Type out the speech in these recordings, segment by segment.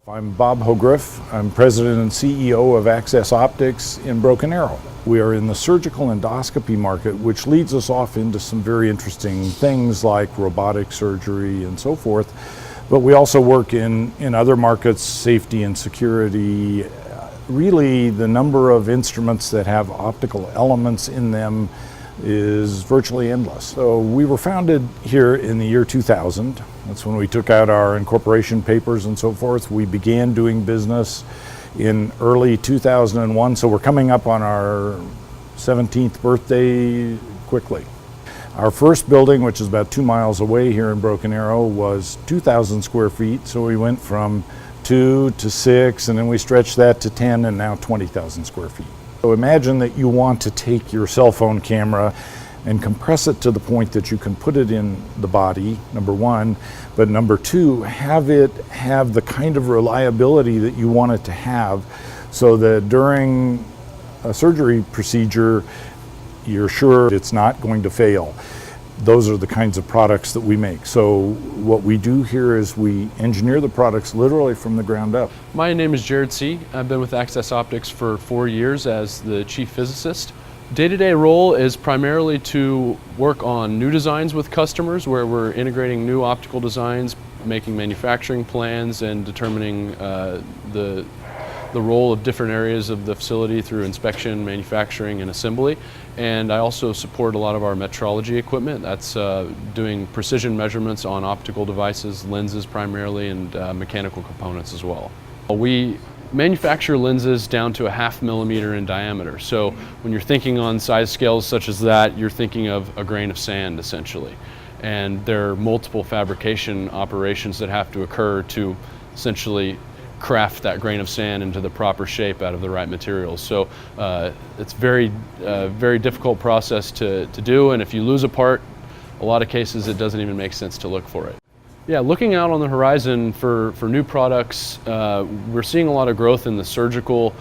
I'm Bob Hogriff. I'm President and CEO of Access Optics in Broken Arrow. We are in the surgical endoscopy market, which leads us off into some very interesting things like robotic surgery and so forth. But we also work in other markets, safety and security. Really, the number of instruments that have optical elements in them is virtually endless. So we were founded here in the year 2000. That's when we took out our incorporation papers and so forth. We began doing business in early 2001, so we're coming up on our 17th birthday quickly. Our first building, which is about 2 miles away here in Broken Arrow, was 2,000 square feet, so we went from 2 to 6, and then we stretched that to 10, and now 20,000 square feet. So imagine that you want to take your cell phone camera and compress it to the point that you can put it in the body, number one, but number two, have it have the kind of reliability that you want it to have so that during a surgery procedure, you're sure it's not going to fail. Those are the kinds of products that we make. So what we do here is we engineer the products literally from the ground up. My name is Jared C. I've been with Access Optics for 4 years as the chief physicist. Day-to-day role is primarily to work on new designs with customers where we're integrating new optical designs, making manufacturing plans, and determining the role of different areas of the facility through inspection, manufacturing, and assembly. And I also support a lot of our metrology equipment. That's doing precision measurements on optical devices, lenses primarily, and mechanical components as well. We manufacture lenses down to a 0.5 millimeter in diameter. So when you're thinking on size scales such as that, you're thinking of a grain of sand essentially. And there are multiple fabrication operations that have to occur to essentially craft that grain of sand into the proper shape out of the right materials. So it's very difficult process to do, and if you lose a part, a lot of cases it doesn't even make sense to look for it. Yeah, looking out on the horizon for new products, we're seeing a lot of growth in the surgical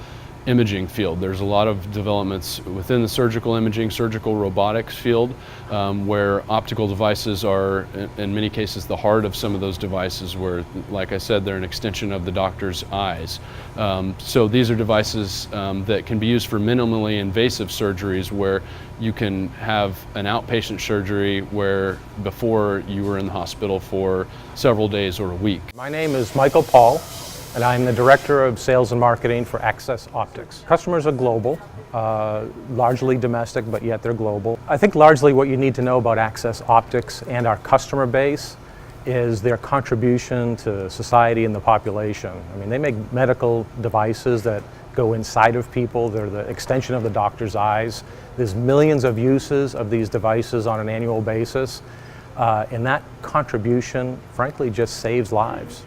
imaging field. There's a lot of developments within the surgical imaging, surgical robotics field, where optical devices are, in many cases, the heart of some of those devices where, like I said, they're an extension of the doctor's eyes. So these are devices that can be used for minimally invasive surgeries where you can have an outpatient surgery where before you were in the hospital for several days or a week. My name is Michael Paul, and I'm the Director of Sales and Marketing for Access Optics. Customers are global, largely domestic, but yet they're global. I think largely what you need to know about Access Optics and our customer base is their contribution to society and the population. I mean, they make medical devices that go inside of people. They're the extension of the doctor's eyes. There's millions of uses of these devices on an annual basis, and that contribution, frankly, just saves lives.